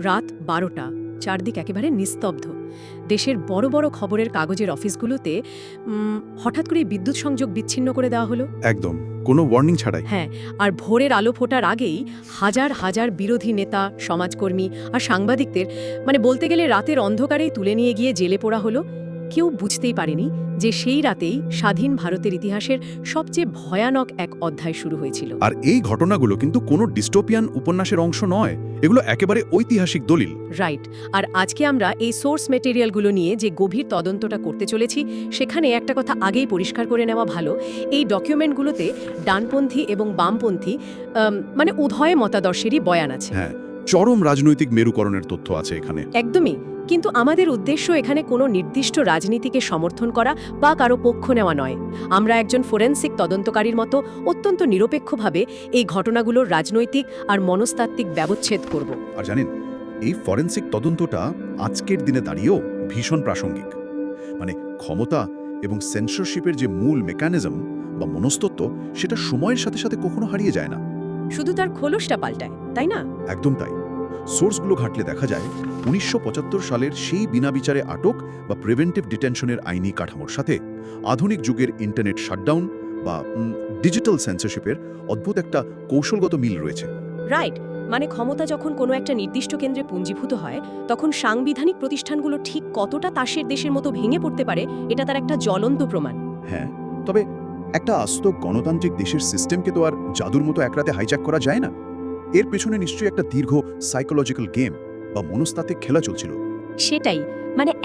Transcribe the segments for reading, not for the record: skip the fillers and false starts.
রাত 12টা, চারদিক একেবারে নিস্তব্ধ। দেশের বড় বড় খবরের কাগজের অফিসগুলোতে হঠাৎ করে বিদ্যুৎ সংযোগ বিচ্ছিন্ন করে দেওয়া হলো। একদম কোনো ওয়ার্নিং ছাড়াই। হ্যাঁ, আর ভোরের আলো ফোটার আগেই হাজার হাজার বিরোধী নেতা, সমাজকর্মী আর সাংবাদিকদের বলতে গেলে রাতের অন্ধকারেই তুলে নিয়ে গিয়ে জেলে পোড়া হলো। কেউ বুঝতেই পারেনি যে সেই রাতেই স্বাধীন ভারতের ইতিহাসের সবচেয়ে ভয়ানক এক অধ্যায় শুরু হয়েছিল। আর এই ঘটনাগুলো কিন্তু কোনো ডিস্টোপিয়ান উপন্যাসের অংশ নয়, এগুলো একেবারে ঐতিহাসিক দলিল। রাইট। আর আজকে আমরা এই সোর্স মেটেরিয়ালগুলো নিয়ে যে গভীর তদন্তটা করতে চলেছি, সেখানে একটা কথা আগেই পরিষ্কার করে নেওয়া ভালো। এই ডকুমেন্টগুলোতে ডানপন্থী এবং বামপন্থী উভয় মতাদর্শেরই বয়ান আছে। হ্যাঁ, চরম রাজনৈতিক মেরুকরণের তথ্য আছে এখানে। একদমই। কিন্তু আমাদের উদ্দেশ্য এখানে কোনো নির্দিষ্ট রাজনীতিকে সমর্থন করা বা কারো পক্ষ নেওয়া নয়। আমরা একজন ফোরেন্সিক তদন্তকারীর মতো অত্যন্ত নিরপেক্ষভাবে এই ঘটনাগুলোর রাজনৈতিক আর মনস্তাত্ত্বিক ব্যবচ্ছেদ করব। আর জানেন, এই ফরেন্সিক তদন্তটা আজকের দিনে দাঁড়িয়েও ভীষণ প্রাসঙ্গিক। ক্ষমতা এবং সেন্সরশিপের যে মূল মেকানিজম বা মনস্তত্ত্ব, সেটা সময়ের সাথে সাথে কখনো হারিয়ে যায় না, শুধু তার খোলসটা পাল্টায়, তাই না? একদম তাই। সোর্সগুলো ঘাটলে দেখা যায় 1975 সালের সেই বিনা বিচারে আটক বা প্রিভেন্টিভ ডিটেনশনের আইনি কাঠামোর সাথে আধুনিক যুগের ইন্টারনেট শাটডাউন বা ডিজিটাল সেন্সরশিপের অদ্ভুত একটা কৌশলগত মিল রয়েছে। রাইট। ক্ষমতা যখন কোনো একটা নির্দিষ্ট কেন্দ্রে পুঞ্জীভূত হয়, তখন সাংবিধানিক প্রতিষ্ঠানগুলো ঠিক কতটা তাসের দেশের মতো ভেঙে পড়তে পারে, এটা তার একটা জ্বলন্ত প্রমাণ। হ্যাঁ, তবে একটা আস্ত গণতান্ত্রিক দেশের সিস্টেমকে তো আর জাদুর মতো এক রাতে হাইজ্যাক করা যায় না। এর পেছনে নিশ্চয়ই একটা দীর্ঘ সাইকোলজিক্যাল গেম বা মনস্তাত্ত্বিক খেলা চলছিল। সেটাই।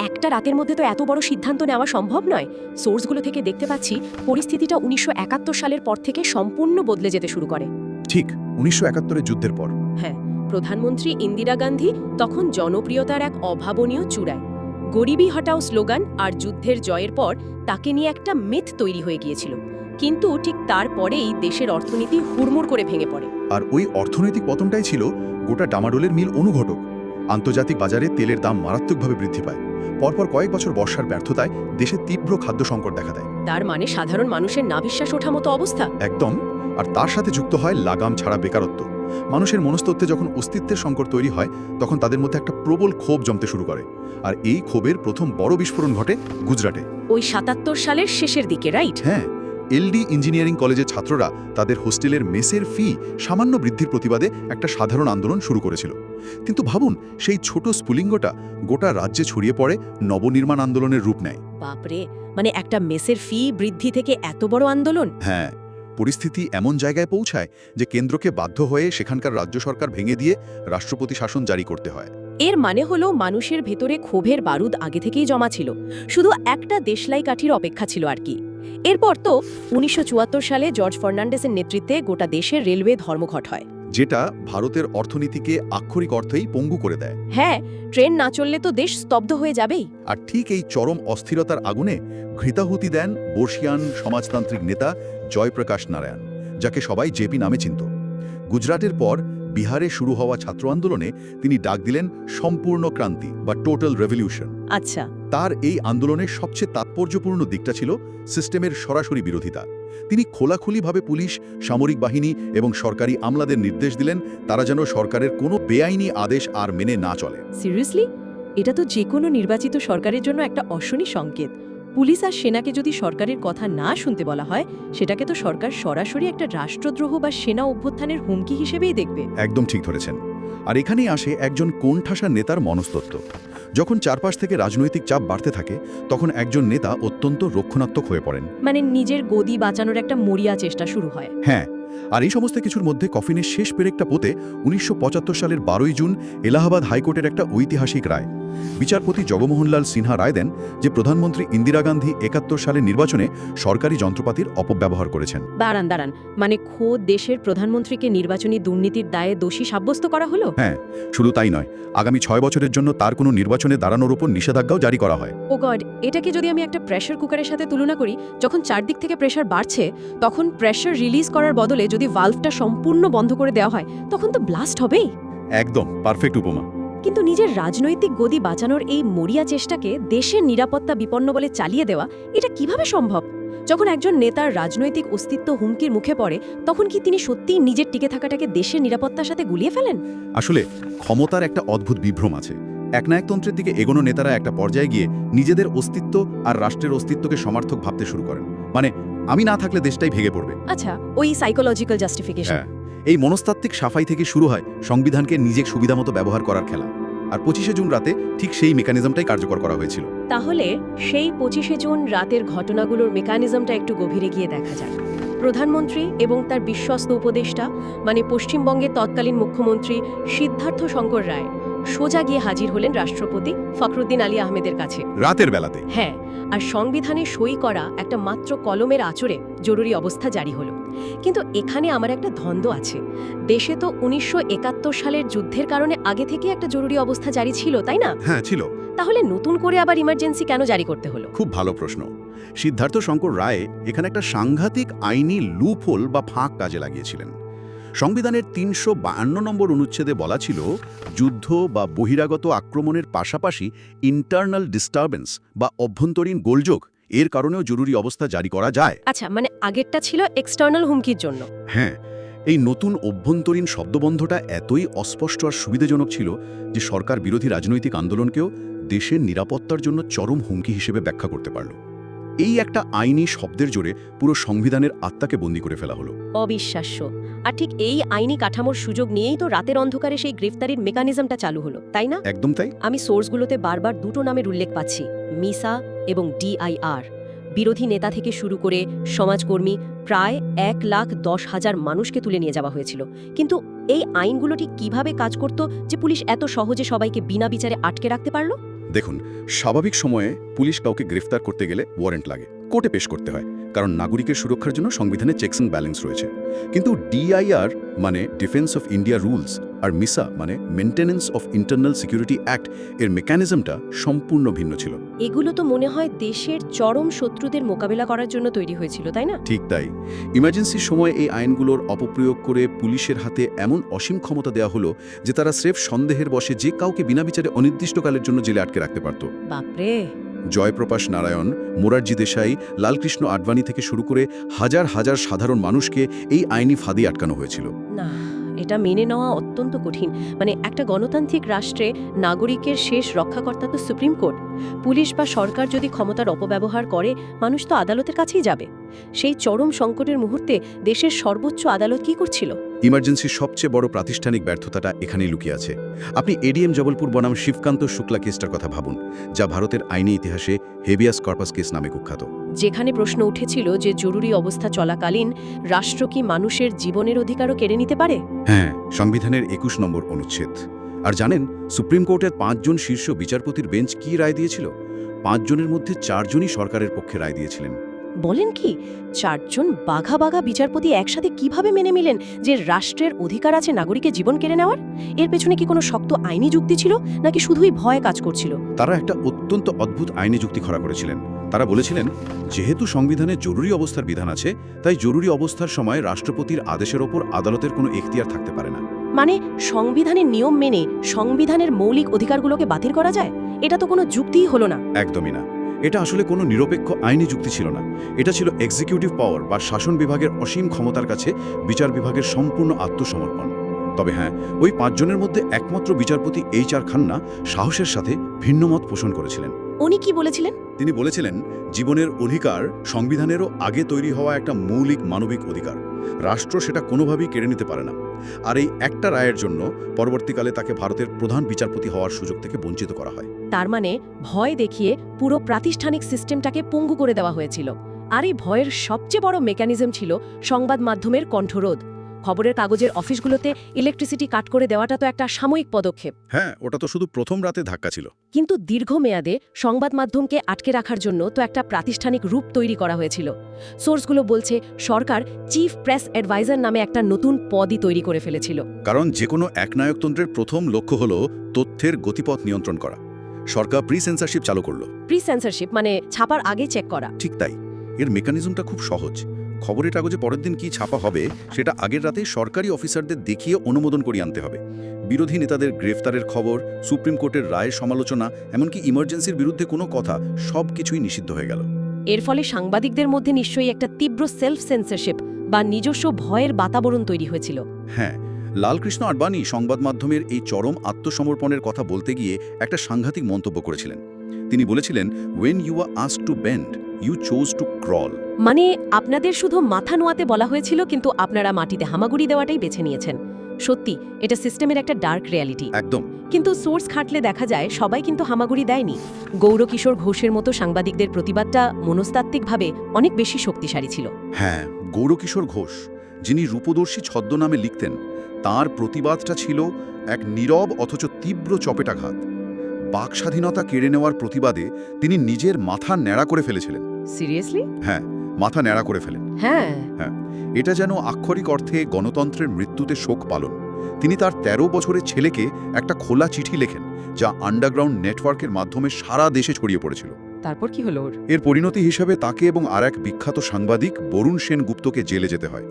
একটা রাতের মধ্যে তো এত বড় সিদ্ধান্ত নেওয়া সম্ভব নয়। সোর্সগুলো থেকে দেখতে পাচ্ছি পরিস্থিতিটা 1971 সালের পর থেকে সম্পূর্ণ বদলে যেতে শুরু করে। ঠিক 1971 যুদ্ধের পর। হ্যাঁ, প্রধানমন্ত্রী ইন্দিরা গান্ধী তখন জনপ্রিয়তার এক অভাবনীয় চূড়ায়। গরিবি হটাও স্লোগান আর যুদ্ধের জয়ের পর তাকে নিয়ে একটা মিথ তৈরি হয়ে গিয়েছিল। কিন্তু ঠিক তারপরেই দেশের অর্থনীতি হুড়মুড় করে ভেঙে পড়ে। আর ওই অর্থনৈতিক পতনটাই ছিল গোটা ডামাডোলের মূল অনুঘটক। আন্তর্জাতিক বাজারে তেলের দাম মারাত্মকভাবে বৃদ্ধি পায়। পরপর কয়েক বছর বর্ষার ব্যর্থতায় দেশে তীব্র খাদ্য সংকট দেখা দেয়। তার সাধারণ মানুষের নাভিশ্বাস ওঠা মতো অবস্থা। একদম। আর তার সাথে যুক্ত হয় লাগাম ছাড়া বেকারত্ব। মানুষের মনস্তত্ত্বে যখন অস্তিত্বের সংকট তৈরি হয়, তখন তাদের মধ্যে একটা প্রবল ক্ষোভ জমতে শুরু করে। আর এই ক্ষোভের প্রথম বড় বিস্ফোরণ ঘটে গুজরাটে ওই 77 সালের শেষের দিকে, রাইট? হ্যাঁ, এলডি ইঞ্জিনিয়ারিং কলেজের ছাত্ররা তাদের হোস্টেলের মেসের ফি সামান্য বৃদ্ধির প্রতিবাদে একটা সাধারণ আন্দোলন শুরু করেছিল। কিন্তু ভাবুন, সেই ছোট স্ফুলিঙ্গটা গোটা রাজ্যে ছড়িয়ে পড়ে নবনির্মাণ আন্দোলনের রূপ নেয়। বাপরে, একটা মেসের ফি বৃদ্ধি থেকে এত বড় আন্দোলন! হ্যাঁ, পরিস্থিতি এমন জায়গায় পৌঁছায় যে কেন্দ্রকে বাধ্য হয়ে সেখানকার রাজ্য সরকার ভেঙে দিয়ে রাষ্ট্রপতি শাসন জারি করতে হয়। এর হলো মানুষের ভেতরে ক্ষোভের বারুদ আগে থেকেই জমা ছিল, শুধু একটা দেশলাই কাঠির অপেক্ষা ছিল আর কি। এরপর তো 1974 সালে জর্জ ফার্নান্ডেসের নেতৃত্বে গোটা দেশের রেলওয়ে ধর্মঘট হয়, যেটা ভারতের অর্থনীতিকে আক্ষরিক অর্থেই পঙ্গু করে দেয়। হ্যাঁ, ট্রেন না চললে তো দেশ স্তব্ধ হয়ে যাবেই। আর ঠিক এই চরম অস্থিরতার আগুনে ঘৃতাহুতি দেন বর্ষিয়ান সমাজতান্ত্রিক নেতা জয়প্রকাশ নারায়ণ, যাকে সবাই জেপি নামে চিনত। গুজরাটের পর বিহারে শুরু হওয়া ছাত্র আন্দোলনে তিনি ডাক দিলেন সম্পূর্ণ ক্রান্তি বা টোটাল রেভলিউশন। আচ্ছা। তার এই আন্দোলনের সবচেয়ে তাৎপর্যপূর্ণ দিকটা ছিল সিস্টেমের সরাসরি বিরোধিতা। তিনি খোলাখুলিভাবে পুলিশ, সামরিক বাহিনী এবং সরকারি আমলাদের নির্দেশ দিলেন তারা যেন সরকারের কোনো বেআইনি আদেশ আর মেনে না চলে। সিরিয়াসলি? এটা তো যে কোনো নির্বাচিত সরকারের জন্য একটা অশনি সংকেত। পুলিশ আর সেনাকে যদি সরকারের কথা না শুনতে বলা হয়, সেটাকে তো সরকার সরাসরি একটা রাষ্ট্রদ্রোহ বা সেনা অভ্যুত্থানের হুমকি হিসেবেই দেখবে। একদম ঠিক ধরেছেন। আর এখানেই আসে একজন কোণঠাসা নেতার মনস্তত্ত্ব। যখন চারপাশ থেকে রাজনৈতিক চাপ বাড়তে থাকে, তখন একজন নেতা অত্যন্ত রক্ষণাত্মক হয়ে পড়েন। নিজের গদি বাঁচানোর একটা মরিয়া চেষ্টা শুরু হয়। হ্যাঁ, আর এই সমস্ত কিছুর মধ্যে কফিনের শেষ পেরেকটা পোতে 1975 সালের 12 জুন এলাহাবাদ হাইকোর্টের একটা ঐতিহাসিক রায়। বিচারপতি জগমোহনলাল সিনহা রায় দেন যে প্রধানমন্ত্রী ইন্দিরা গান্ধী 71 সালের নির্বাচনে সরকারি যন্ত্রপাতির অপব্যবহার করেছেন। দাঁড়ান, খোদ দেশের প্রধানমন্ত্রীকে নির্বাচনী দুর্নীতির দায়ে দোষী সাব্যস্ত করা হলো? হ্যাঁ, শুধু তাই নয়, আগামী 6 বছরের জন্য তার কোনো নির্বাচনে দাঁড়ানোর উপর নিষেধাজ্ঞাও জারি করা হয়। ও গড, এটাকে যদি আমি একটা প্রেসার কুকারের সাথে তুলনা করি, যখন চারদিক থেকে প্রেসার বাড়ছে, তখন প্রেসার রিলিজ করার বদলে যদি ভালভটা সম্পূর্ণ বন্ধ করে দেওয়া হয়, তখন তো ব্লাস্ট হবেই। একদম পারফেক্ট উপমা। কিন্তু নিজের রাজনৈতিক গদি বাঁচানোর এই মরিয়া চেষ্টাকে দেশের নিরাপত্তা বিপন্ন বলে চালিয়ে দেওয়া, এটা কিভাবে সম্ভব? যখন একজন নেতার রাজনৈতিক অস্তিত্ব হুমকির মুখে পড়ে তখন কি তিনি সত্যিই নিজের টিকে থাকাটাকে দেশের নিরাপত্তার সাথে গুলিয়ে ফেলেন? আসলে ক্ষমতার একটা অদ্ভুত বিভ্রম আছে। একনায়কতন্ত্রের দিকে এগোনো নেতারা একটা পর্যায়ে গিয়ে নিজেদের অস্তিত্ব আর রাষ্ট্রের অস্তিত্বকে সমার্থক ভাবতে শুরু করেন। মানে আমি না থাকলে দেশটাই ভেঙে পড়বে। আচ্ছা, ওই সাইকোলজিক্যাল জাস্টিফিকেশন। হ্যাঁ, এই মনস্তাত্ত্বিক সাফাই থেকে শুরু হয় সংবিধানকে নিজের সুবিধামতো ব্যবহার করার খেলা। আর 25শে জুন রাতে ঠিক সেই মেকানিজমটাই কার্যকর করা হয়েছিল। তাহলে সেই 25শে জুন রাতের ঘটনাগুলোর মেকানিজমটা একটু গভীরে গিয়ে দেখা যাক। প্রধানমন্ত্রী এবং তার বিশ্বস্ত উপদেষ্টা মানে পশ্চিমবঙ্গের তৎকালীন মুখ্যমন্ত্রী সিদ্ধার্থ শঙ্কর রায় সোজা গিয়ে হাজির হলেন রাষ্ট্রপতি ফখরুদ্দিন আলী আহমেদের কাছে রাতের বেলাতে। হ্যাঁ, আর সংবিধানে সই করা একটা মাত্র কলমের আঁচড়ে জরুরি অবস্থা জারি হলো। কিন্তু এখানে আমার একটা দ্বন্দ্ব আছে। দেশে তো 1971 সালের যুদ্ধের কারণে আগে থেকে একটা জরুরি অবস্থা জারি ছিল, তাই না? হ্যাঁ ছিল। তাহলে নতুন করে আবার ইমার্জেন্সি কেন জারি করতে হলো? খুব ভালো প্রশ্ন। সিদ্ধার্থ শঙ্কর রায় এখানে একটা সাংঘাতিক আইনি লুপহোল বা ফাঁক কাজে লাগিয়েছিলেন। সংবিধানের 352 নম্বর অনুচ্ছেদে বলা ছিল, যুদ্ধ বা বহিরাগত আক্রমণের পাশাপাশি ইন্টারনাল ডিস্টারবেন্স বা অভ্যন্তরীণ গোলযোগ এর কারণেও জরুরি অবস্থা জারি করা যায়। আচ্ছা, মানে আগেরটা ছিল এক্সটার্নাল হুমকির জন্য। হ্যাঁ, এই নতুন অভ্যন্তরীণ শব্দবন্ধটা এতই অস্পষ্ট আর সুবিধাজনক ছিল যে সরকার বিরোধী রাজনৈতিক আন্দোলনকেও দেশের নিরাপত্তার জন্য চরম হুমকি হিসেবে ব্যাখ্যা করতে পারল। এই একটা আইনি শব্দের জোরে পুরো সংবিধানের আত্মাকে বন্দী করে ফেলা হলো। অবিশ্বাস্য। আর ঠিক এই আইনি কাঠামোর সুযোগ নিয়েই তো রাতের অন্ধকারে সেই গ্রেফতারির মেকানিজমটা চালু হলো, তাই না? একদম তাই। আমি সোর্সগুলোতে বারবার দুটো নামের উল্লেখ পাচ্ছি, মিসা এবং ডিআইআর। বিরোধী নেতা থেকে শুরু করে সমাজকর্মী প্রায় 1,10,000 মানুষকে তুলে নিয়ে যাওয়া হয়েছিল। কিন্তু এই আইনগুলো ঠিক কিভাবে কাজ করত যে পুলিশ এত সহজে সবাইকে বিনা বিচারে আটকে রাখতে পারল? দেখুন, স্বাভাবিক সময়ে পুলিশ কাউকে গ্রেফতার করতে গেলে ওয়ারেন্ট লাগে, কোর্টে পেশ করতে হয়, কারণ নাগরিকের সুরক্ষার জন্য সংবিধানে চেকস অ্যান্ড ব্যালেন্স রয়েছে। কিন্তু ডিআইআর মানে ডিফেন্স অফ ইন্ডিয়া রুলস আর মিসা মানে Maintenance of Internal Security Act এর মেকানিজমটা সম্পূর্ণ ভিন্ন ছিল। এগুলো তো মনে হয় দেশের চরম শত্রুদের মোকাবেলা করার জন্য তৈরি হয়েছিল, তাই না? ঠিক তাই। ইমার্জেন্সির সময় এই আইনগুলোর অপপ্রয়োগ করে পুলিশের হাতে এমন অসীম ক্ষমতা দেওয়া হলো যে তারা স্রেফ সন্দেহের বশে যে কাউকে বিনা বিচারে অনির্দিষ্টকালের জন্য জেলে আটকে রাখতে পারত। বাপরে! জয়প্রকাশ নারায়ণ, মোরারজি দেশাই, লালকৃষ্ণ আডবাণী থেকে শুরু করে হাজার হাজার সাধারণ মানুষকে এই আইনি ফাঁদে আটকানো হয়েছিল। না, এটা মেনে নেওয়া অত্যন্ত কঠিন। মানে একটা গণতান্ত্রিক রাষ্ট্রে নাগরিকের শেষ রক্ষাকর্তা তো সুপ্রিম কোর্ট। পুলিশ বা সরকার যদি ক্ষমতার অপব্যবহার করে, মানুষ তো আদালতের কাছেই যাবে। সেই চরম সংকটের মুহূর্তে দেশের সর্বোচ্চ আদালত কি করছিল? ইমার্জেন্সির সবচেয়ে বড় প্রাতিষ্ঠানিক ব্যর্থতাটা এখানেই লুকিয়ে আছে। আপনি এডিএম জবলপুর বনাম শিবকান্ত শুক্লা কেসটার কথা ভাবুন, যা ভারতের আইনি ইতিহাসে হেবিয়াস কর্পাস কেস নামে কুখ্যাত। যেখানে প্রশ্ন উঠেছিল যে জরুরি অবস্থা চলাকালীন রাষ্ট্র কি মানুষের জীবনের অধিকারও কেড়ে নিতে পারে? হ্যাঁ, সংবিধানের 21 নম্বর অনুচ্ছেদ। আর জানেন সুপ্রিম কোর্টের 5 জন শীর্ষ বিচারপতির বেঞ্চ কি রায় দিয়েছিল? 5 জনের মধ্যে 4 জনই সরকারের পক্ষে রায় দিয়েছিলেন। বলেন কি? 4 জন বাঘা বাঘা বিচারপতি একসাথে কিভাবে মেনে নিলেন যে রাষ্ট্রের অধিকার আছে নাগরিকের জীবন কেড়ে নেওয়ার? এর পেছনে কি কোনো শক্ত আইনি যুক্তি ছিল নাকি শুধুই ভয় কাজ করছিল? তারা একটা অত্যন্ত অদ্ভুত আইনি যুক্তি খড়া করেছিলেন। তারা বলেছিলেন, যেহেতু সংবিধানে জরুরি অবস্থার বিধান আছে, তাই জরুরি অবস্থার সময় রাষ্ট্রপতির আদেশের ওপর আদালতের কোনো এখতিয়ার থাকতে পারে না। মানে সংবিধানের নিয়ম মেনে সংবিধানের মৌলিক অধিকারগুলোকে বাতিল করা যায়? এটা তো কোনো যুক্তিই হলো না। একদমই না। এটা আসলে কোনো নিরপেক্ষ আইনি যুক্তি ছিল না। এটা ছিল এক্সিকিউটিভ পাওয়ার বা শাসন বিভাগের অসীম ক্ষমতার কাছে বিচার বিভাগের সম্পূর্ণ আত্মসমর্পণ। তবে হ্যাঁ, ওই 5 জনের মধ্যে একমাত্র বিচারপতি এইচ.আর. খান্না সাহসের সাথে ভিন্ন মত পোষণ করেছিলেন। উনি কি বলেছিলেন? তিনি বলেছিলেন, জীবনের অধিকার সংবিধানেরও আগে তৈরি হওয়া একটা মৌলিক মানবিক অধিকার। রাষ্ট্র সেটা কোনোভাবেই কেড়ে নিতে পারে না। আর এই একটা রায়ের জন্য পরবর্তীকালে তাকে ভারতের প্রধান বিচারপতি হওয়ার সুযোগ থেকে বঞ্চিত করা হয়। তার মানে ভয় দেখিয়ে পুরো প্রাতিষ্ঠানিক সিস্টেমটাকে পঙ্গু করে দেওয়া হয়েছিল। আর এই ভয়ের সবচেয়ে বড় মেকানিজম ছিল সংবাদ মাধ্যমের কণ্ঠরোধ। খবরের কাগজের অফিসগুলোতে ইলেকট্রিসিটি কাট করে দেওয়াটা তো একটা সাময়িক পদক্ষেপ। হ্যাঁ, ওটা তো শুধু প্রথম রাতে ধাক্কা ছিল। কিন্তু দীর্ঘমেয়াদে সংবাদ মাধ্যমকে আটকে রাখার জন্য তো একটা প্রাতিষ্ঠানিক রূপ তৈরি করা হয়েছিল। সোর্সগুলো বলছে সরকার চিফ প্রেস অ্যাডভাইজার নামে একটা নতুন পদই তৈরি করে ফেলেছিল। কারণ যে কোনো একনায়কতন্ত্রের প্রথম লক্ষ্য হল তথ্যের গতিপথ নিয়ন্ত্রণ করা। সরকার প্রি সেন্সরশিপ চালু করল। প্রি সেন্সরশিপ মানে ছাপার আগে চেক করা। ঠিক তাই। এর মেকানিজমটা খুব সহজ। খবরের কাগজে পরের দিন কি ছাপা হবে সেটা আগের রাতে সরকারি অফিসারদের দেখিয়ে অনুমোদন করিয়ে আনতে হবে। বিরোধী নেতাদের গ্রেফতারের খবর, সুপ্রিম কোর্টের রায়ের সমালোচনা, এমনকি ইমার্জেন্সির বিরুদ্ধে কোনো কথা, সব কিছুই নিষিদ্ধ হয়ে গেল। এর ফলে সাংবাদিকদের মধ্যে নিশ্চয়ই একটা তীব্র সেলফ সেন্সরশিপ বা নিজস্ব ভয়ের বাতাবরণ তৈরি হয়েছিল। হ্যাঁ, লালকৃষ্ণ আডবাণী সংবাদ মাধ্যমের এই চরম আত্মসমর্পণের কথা বলতে গিয়ে একটা সাংঘাতিক মন্তব্য করেছিলেন। তিনি বলেছিলেন, "When you are asked to bend, you chose to crawl." মানে আপনাদের শুধু মাথা নোয়াতে বলা হয়েছিল, কিন্তু আপনারা মাটিতে হামাগুড়ি দেওয়াটাই বেছে নিয়েছেন। সত্যি, এটা সিস্টেমের একটা ডার্ক রিয়ালিটি। একদম। কিন্তু সোর্স খাটলে দেখা যায় সবাই কিন্তু হামাগুড়ি দেয়নি। গৌরকিশোর ঘোষের মতো সাংবাদিকদের প্রতিবাদটা মনস্তাত্ত্বিকভাবে অনেক বেশি শক্তিশালী ছিল। হ্যাঁ, গৌরকিশোর ঘোষ, যিনি রূপদর্শী ছদ্মনামে লিখতেন, তার প্রতিবাদটা ছিল এক নীরব অথচ তীব্র চপেটাঘাত। বাক স্বাধীনতা কেড়ে নেওয়ার প্রতিবাদে তিনি নিজের মাথা ন্যাড়া করে ফেলেছিলেন। সিরিয়াসলি? হ্যাঁ, মাথা ন্যাড়া করে ফেলেন। হ্যাঁ। এটা যেন আক্ষরিক অর্থে গণতন্ত্রের মৃত্যুতে শোক পালন। তিনি তার ১৩ বছরের ছেলেকে একটা খোলা চিঠি লেখেন, যা আন্ডারগ্রাউন্ড নেটওয়ার্কের মাধ্যমে সারা দেশে ছড়িয়ে পড়েছিল। তারপর কি হলো ওর? এর পরিণতি হিসাবে তাকে এবং আর এক বিখ্যাত সাংবাদিক বরুণ সেনগুপ্তকে জেলে যেতে হয়।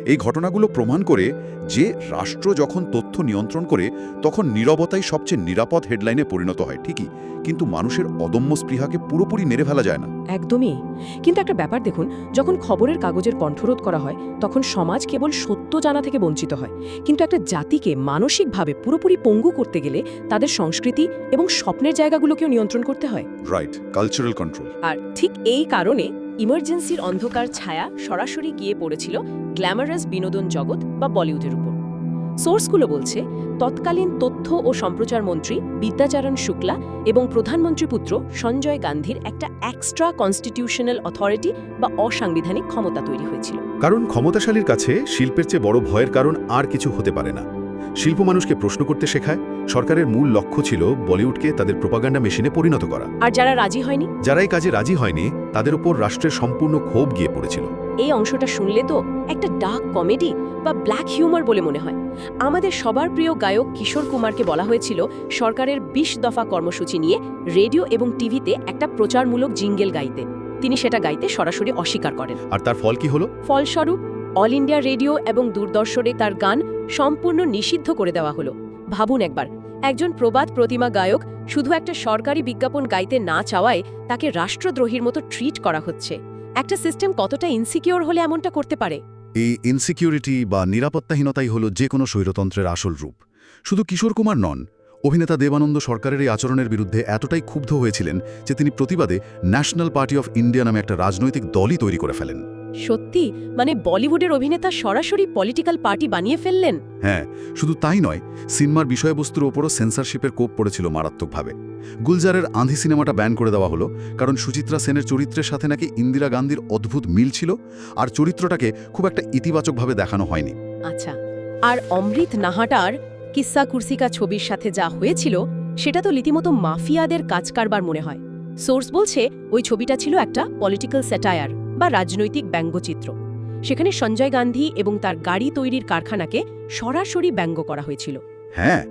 এই ঘটনাগুলো প্রমাণ করে যে রাষ্ট্র যখন তথ্য নিয়ন্ত্রণ করে, তখন নীরবতাই সবচেয়ে নিরাপদ হেডলাইনে পরিণত হয় ঠিকই, কিন্তু মানুষের অদম্য স্পৃহাকে পুরোপুরি মেরে ফেলা যায় না। একদমই। কিন্তু একটা ব্যাপার দেখুন, যখন খবরের কাগজের কণ্ঠরোধ করা হয়, তখন সমাজ কেবল সত্য জানা থেকে বঞ্চিত হয়। কিন্তু একটা জাতিকে মানসিকভাবে পুরোপুরি পঙ্গু করতে গেলে তাদের সংস্কৃতি এবং স্বপ্নের জায়গাগুলোকেও নিয়ন্ত্রণ করতে হয়। Right, cultural control. আর ঠিক এই কারণে ইমার্জেন্সির অন্ধকার ছায়া সরাসরি গিয়ে পড়েছিল গ্ল্যামারাস বিনোদন জগৎ বা বলিউডের উপর। সোর্সগুলো বলছে, তৎকালীন তথ্য ও সম্প্রচার মন্ত্রী বিদ্যাচরণ শুক্লা এবং প্রধানমন্ত্রী পুত্র সঞ্জয় গান্ধীর একটা এক্সট্রা কনস্টিটিউশনাল অথরিটি বা অসাংবিধানিক ক্ষমতা তৈরি হয়েছিল। কারণ ক্ষমতাশালীর কাছে শিল্পের চেয়ে বড় ভয়ের কারণ আর কিছু হতে পারে না। শিল্প মানুষকে প্রশ্ন করতে শেখায়। সরকারের মূল লক্ষ্য ছিল বলিউডকে তাদের প্রোপাগান্ডা মেশিনে পরিণত করা। আর যারা রাজি হয়নি, যারা এই কাজে রাজি হয়নি, তাদের উপর রাষ্ট্রের সম্পূর্ণ ক্ষোভ গিয়ে পড়েছিল। এই অংশটা শুনলে তো একটা ডার্ক কমেডি বা ব্ল্যাক হিউমার বলে মনে হয়। আমাদের সবার প্রিয় গায়ক কিশোর কুমারকে বলা হয়েছিল সরকারের ২০ দফা কর্মসূচি নিয়ে রেডিও এবং টিভিতে একটা প্রচারমূলক জিঙ্গেল গাইতে। তিনি সেটা গাইতে সরাসরি অস্বীকার করেন। আর তার ফল কি হলো? ফলস্বরূপ অল ইন্ডিয়া রেডিও এবং দূরদর্শনে তার গান সম্পূর্ণ নিষিদ্ধ করে দেওয়া হলো। ভাবুন একবার, একজন প্রবাদ প্রতিমা গায়ক শুধু একটা সরকারি বিজ্ঞাপন গাইতে না চাওয়ায় তাকে রাষ্ট্রদ্রোহীর মতো ট্রিট করা হচ্ছে। একটা সিস্টেম কতটা ইনসিকিউর হলে এমনটা করতে পারে? এই ইনসিকিউরিটি বা নিরাপত্তাহীনতাই হল যে কোনো স্বৈরতন্ত্রের আসল রূপ। শুধু কিশোর কুমার নন, অভিনেতা দেবানন্দ সরকারের এই আচরণের বিরুদ্ধে এতটাই ক্ষুব্ধ হয়েছিলেন যে তিনি প্রতিবাদে ন্যাশনাল পার্টি অফ ইন্ডিয়া নামে একটা রাজনৈতিক দলই তৈরি করে ফেলেন। সত্যি? মানে বলিউডের অভিনেতা সরাসরি পলিটিক্যাল পার্টি বানিয়ে ফেললেন? হ্যাঁ, শুধু তাই নয়, সিনেমার বিষয়বস্তুর ওপরও সেন্সরশিপের কোপ পড়েছিল মারাত্মকভাবে। গুলজারের আঁধি সিনেমাটা ব্যান করে দেওয়া হলো, কারণ সুচিত্রা সেনের চরিত্রের সাথে নাকি ইন্দিরা গান্ধীর অদ্ভুত মিল ছিল, আর চরিত্রটাকে খুব একটা ইতিবাচকভাবে দেখানো হয়নি। আচ্ছা, আর অমৃত নাহাটার কিস্সা কুরসিকা ছবির সাথে যা হয়েছিল সেটা তো রীতিমতো মাফিয়াদের কাজকারবার মনে হয়। সোর্স বলছে ওই ছবিটা ছিল একটা পলিটিক্যাল স্যাটায়ার বা রাজনৈতিক ব্যঙ্গচিত্র। সেখানে সঞ্জয় গান্ধী এবং তার গাড়ি তৈরির কারখানাকে সরাসরি ব্যঙ্গ করা হয়েছিল। হ্যাঁ,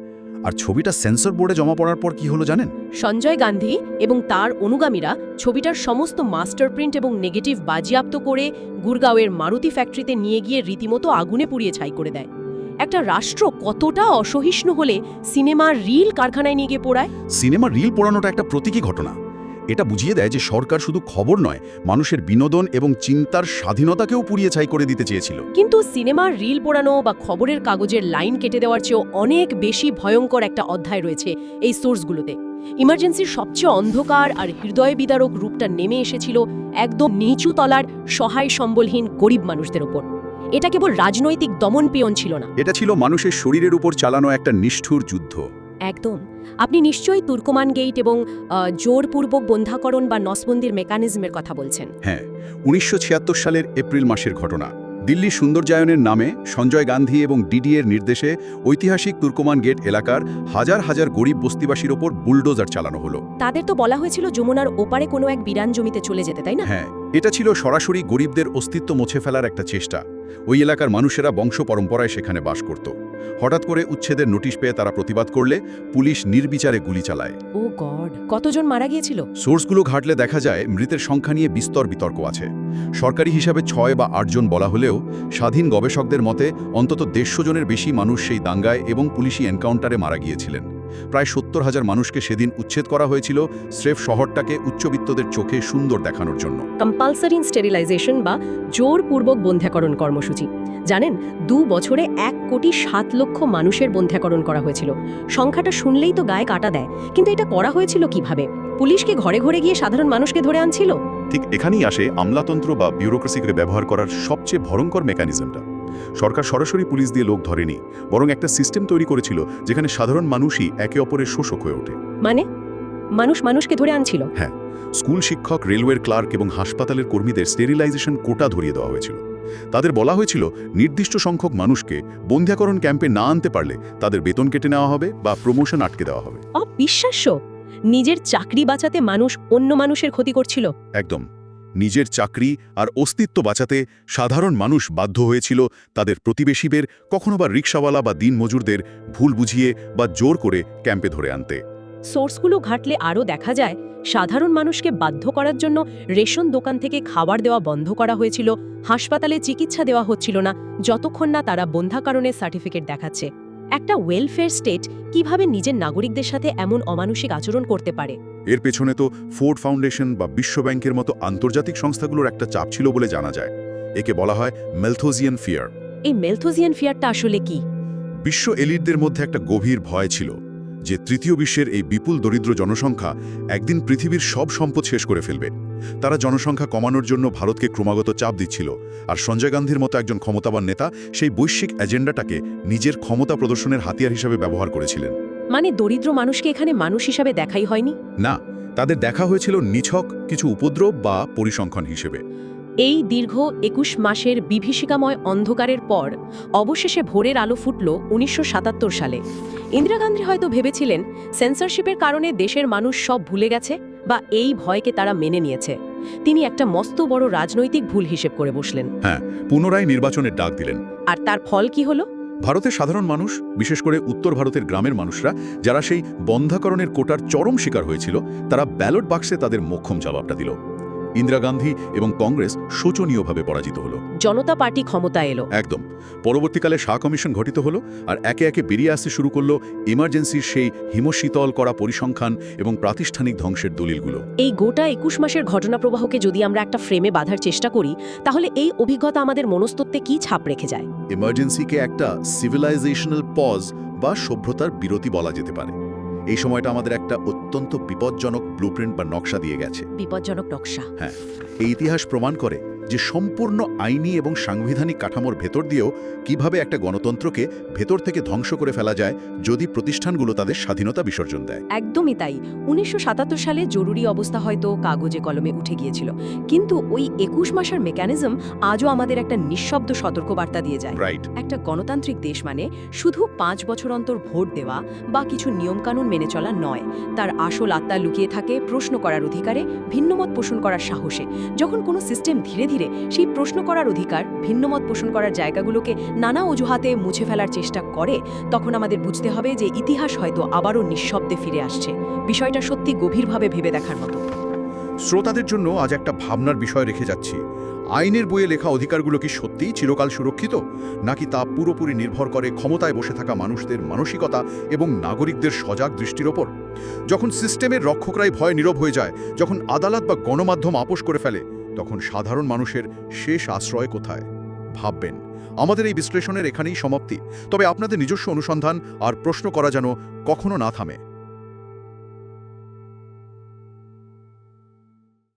আর ছবিটা সেন্সর বোর্ডে জমা পড়ার পর কি হলো জানেন? সঞ্জয় গান্ধী এবং তার অনুগামীরা ছবিটার সমস্ত মাস্টার প্রিন্ট এবং নেগেটিভ বাজেয়াপ্ত করে গুরগাঁওয়ের মারুতি ফ্যাক্টরিতে নিয়ে গিয়ে রীতিমতো আগুনে পুড়িয়ে ছাই করে দেয়। একটা রাষ্ট্র কতটা অসহিষ্ণু হলে সিনেমার রিল কারখানায় নিয়ে গিয়ে পোড়ায়? সিনেমা রিল পোড়ানোটা একটা প্রতীকী ঘটনা। এটা বুঝিয়ে দেয় যে সরকার শুধু খবর নয়, মানুষের বিনোদন এবং চিন্তার স্বাধীনতাকেও পুড়িয়ে ছাই করে দিতে চেয়েছিল। কিন্তু সিনেমার রিল পোড়ানো বা খবরের কাগজের লাইন কেটে দেওয়ার চেয়েও অনেক বেশি ভয়ঙ্কর একটা অধ্যায় রয়েছে এই সোর্সগুলোতে। ইমার্জেন্সির সবচেয়ে অন্ধকার আর হৃদয় বিদারক রূপটা নেমে এসেছিল একদম নিচু তলার সহায় সম্বলহীন গরিব মানুষদের ওপর। এটা কেবল রাজনৈতিক দমনপীড়ন ছিল না, এটা ছিল মানুষের শরীরের উপর চালানো একটা নিষ্ঠুর যুদ্ধ। একদম। আপনি নিশ্চয়ই তুর্কমান গেট এবং জোরপূর্বক বন্ধাকরণ বা নসবন্দির মেকানিজমের কথা বলছেন। হ্যাঁ, ১৯৭৬ সালের এপ্রিল মাসের ঘটনা। দিল্লি সৌন্দর্যায়নের নামে সঞ্জয় গান্ধী এবং ডিডিএর নির্দেশে ঐতিহাসিক তুর্কমান গেট এলাকার হাজার হাজার গরিব বস্তিবাসীর ওপর বুলডোজার চালানো হলো। তাদের তো বলা হয়েছিল যমুনার ওপারে কোনো এক বিরান জমিতে চলে যেতে, তাই না? হ্যাঁ, এটা ছিল সরাসরি গরিবদের অস্তিত্ব মুছে ফেলার একটা চেষ্টা। ওই এলাকার মানুষেরা বংশ পরম্পরায় সেখানে বাস করত। হঠাৎ করে উচ্ছেদের নোটিশ পেয়ে তারা প্রতিবাদ করলে পুলিশ নির্বিচারে গুলি চালায়। ও গড, কতজন মারা গিয়েছিল? সোর্সগুলো ঘাটলে দেখা যায় মৃতের সংখ্যা নিয়ে বিস্তর বিতর্ক আছে। সরকারি হিসাবে ৬ বা ৮ জন বলা হলেও স্বাধীন গবেষকদের মতে অন্তত ১৫০ জনের বেশি মানুষ সেই দাঙ্গায় এবং পুলিশি এনকাউন্টারে মারা গিয়েছিলেন। প্রায় ৭০,০০০ মানুষকে সেদিন উচ্ছেদ করা হয়েছিল স্রেফ শহরটাকে উচ্চবিত্তদের চোখে সুন্দর দেখানোর জন্য। কম্পালসারি স্টেরিলাইজেশন বা জোরপূর্বক বন্ধ্যাকরণ কর্মসূচি। জানেন, 2 বছরে 1,07,00,000 মানুষের বন্ধ্যাকরণ করা হয়েছিল। সংখ্যাটা শুনলেই তো গায়ে কাটা দেয়। কিন্তু এটা করা হয়েছিল কিভাবে? পুলিশ কি ঘরে ঘরে গিয়ে সাধারণ মানুষকে ধরে আনছিল? ঠিক এখানেই আসে আমলাতন্ত্র বা বিউরোক্রেসিকে ব্যবহার করার সবচেয়ে ভয়ঙ্কর মেকানিজমটা। সরকার সরাসরি পুলিশ দিয়ে লোক ধরেনি, বরং একটা সিস্টেম তৈরি করেছিল যেখানে সাধারণ মানুষই একে অপরের শোষক হয়ে ওঠে। মানে মানুষ মানুষকে ধরে আনছিল? হ্যাঁ, স্কুল শিক্ষক, রেলওয়ের ক্লার্ক এবং হাসপাতালের কর্মীদের স্টেরিলাইজেশন কোটা ধরিয়ে দেওয়া হয়েছিল। তাদের বলা হয়েছিল নির্দিষ্ট সংখ্যক মানুষকে বন্ধ্যাকরণ ক্যাম্পে না আনতে পারলে তাদের বেতন কেটে নেওয়া হবে বা প্রমোশন আটকে দেওয়া হবে। অবিশ্বাস্য! নিজের চাকরি বাঁচাতে মানুষ অন্য মানুষের ক্ষতি করছিল। একদম। নিজের চাকরি আর অস্তিত্ব বাঁচাতে সাধারণ মানুষ বাধ্য হয়েছিল তাদের প্রতিবেশীদের, কখনো বা রিকশাওয়ালা বা দিনমজুরদের ভুল বুঝিয়ে বা জোর করে ক্যাম্পে ধরে আনতে। সোর্সগুলো ঘাটলে আরও দেখা যায় সাধারণ মানুষকে বাধ্য করার জন্য রেশন দোকান থেকে খাবার দেওয়া বন্ধ করা হয়েছিল, হাসপাতালে চিকিৎসা দেওয়া হচ্ছিল না যতক্ষণ না তারা বন্ধ্যাকরণের সার্টিফিকেট দেখাচ্ছে। একটা ওয়েলফেয়ার স্টেট কিভাবে নিজের নাগরিকদের সাথে এমন অমানুষিক আচরণ করতে পারে? এর পেছনে তো ফোর্ড ফাউন্ডেশন বা বিশ্বব্যাংকের মতো আন্তর্জাতিক সংস্থাগুলোর একটা চাপ ছিল বলে জানা যায়। একে বলা হয় ম্যালথোজিয়ান ফিয়ার। এই ম্যালথোজিয়ান ফিয়ারটা আসলে কি? বিশ্ব এলিটদের মধ্যে একটা গভীর ভয় ছিল যে তৃতীয় বিশ্বের এই বিপুল দরিদ্র জনসংখ্যা একদিন পৃথিবীর সব সম্পদ শেষ করে ফেলবে। তারা জনসংখ্যা কমানোর জন্য ভারতকে ক্রমাগত চাপ দিচ্ছিল, আর সঞ্জয় গান্ধীর মতো একজন ক্ষমতাবান নেতা সেই বৈশ্বিক এজেন্ডাটাকে নিজের ক্ষমতা প্রদর্শনের হাতিয়ার হিসেবে ব্যবহার করেছিলেন। মানে দরিদ্র মানুষকে এখানে মানুষ হিসাবে দেখাই হয়নি? না, তাদের দেখা হয়েছিল নিছক কিছু উপদ্রব বা পরিসংখ্যান হিসেবে। এই দীর্ঘ 21 মাসের বিভীষিকাময় অন্ধকারের পর অবশেষে ভোরের আলো ফুটল 1977 সালে। ইন্দিরা গান্ধী হয়তো ভেবেছিলেন সেন্সরশিপের কারণে দেশের মানুষ সব ভুলে গেছে, বা এই ভয়কে তারা মেনে নিয়েছে। তিনি একটা মস্ত বড় রাজনৈতিক ভুল হিসেব করে বসলেন। হ্যাঁ, পুনরায় নির্বাচনের ডাক দিলেন। আর তার ফল কি হলো? ভারতের সাধারণ মানুষ, বিশেষ করে উত্তর ভারতের গ্রামের মানুষরা, যারা সেই বন্ধ্যাকরণের কোটার চরম শিকার হয়েছিল, তারা ব্যালট বাক্সে তাদের মোক্ষম জবাবটা দিল। ইন্দিরা গান্ধী এবং কংগ্রেস শোচনীয়ভাবে পরাজিত হলো। জনতা পার্টি ক্ষমতা এলো। একদম। পরবর্তীকালে শাহ কমিশন গঠিত হলো, আর একে একে বেরিয়ে আসতে শুরু করলো ইমার্জেন্সির সেই হিমশীতল করা পরিসংখ্যান এবং প্রাতিষ্ঠানিক ধ্বংসের দলিলগুলো। এই গোটা 21 মাসের ঘটনা প্রবাহকে যদি আমরা একটা ফ্রেমে বাঁধার চেষ্টা করি, তাহলে এই অভিজ্ঞতা আমাদের মনস্তত্ত্বে কি ছাপ রেখে যায়? ইমার্জেন্সিকে একটা সিভিলাইজেশনাল পজ বা সভ্যতার বিরতি বলা যেতে পারে। এই সময়টা আমাদের একটা অত্যন্ত বিপজ্জনক ব্লুপ্রিন্ট বা নকশা দিয়ে গেছে। বিপজ্জনক নকশা? হ্যাঁ, এই ইতিহাস প্রমাণ করে যে সম্পূর্ণ আইনি এবং সাংবিধানিক কাঠামোর ভেতর দিয়েও কিভাবে একটা গণতন্ত্রকে ভেতর থেকে ধ্বংস করে ফেলা যায় যদি প্রতিষ্ঠানগুলো তাদের স্বাধীনতা বিসর্জন দেয়। একদমই তাই। 1977 সালে জরুরি অবস্থা হয়তো কাগজে কলমে উঠে গিয়েছিল, কিন্তু ওই 21 মাসের মেকানিজম আজও আমাদের একটা নিঃশব্দ সতর্কবার্তা দিয়ে যায়। রাইট। একটা গণতান্ত্রিক দেশ মানে শুধু 5 বছর অন্তর ভোট দেওয়া বা কিছু নিয়মকানুন মেনে চলা নয়। তার আসল আত্মা লুকিয়ে থাকে প্রশ্ন করার অধিকারে, ভিন্নমত পোষণ করার সাহসে। যখন কোনো সিস্টেম ধীরে ধীরে সেই প্রশ্ন করার অধিকার, ভিন্নমত পোষণ করার জায়গাগুলোকে নানা অজুহাতে মুছে ফেলার চেষ্টা করে, তখন আমাদের বুঝতে হবে যে ইতিহাস হয়তো আবারও নিঃশব্দে ফিরে আসছে। বিষয়টা সত্যি গভীরভাবে ভেবে দেখার মতো। শ্রোতাদের জন্য আজ একটা ভাবনার বিষয় রেখে যাচ্ছি। আইনের বইয়ে লেখা অধিকারগুলো কি সত্যিই চিরকাল সুরক্ষিত, নাকি তা পুরোপুরি নির্ভর করে ক্ষমতায় বসে থাকা মানুষদের মানসিকতা এবং নাগরিকদের সজাগ দৃষ্টির ওপর? যখন সিস্টেমের রক্ষকরাই ভয় নীরব হয়ে যায়, যখন আদালত বা গণমাধ্যম আপোষ করে ফেলে, তখন সাধারণ মানুষের শেষ আশ্রয় কোথায়? ভাববেন। আমাদের এই বিশ্লেষণের এখানেই সমাপ্তি, তবে আপনাদের নিজস্ব অনুসন্ধান আর প্রশ্ন করা যেন কখনো না থামে।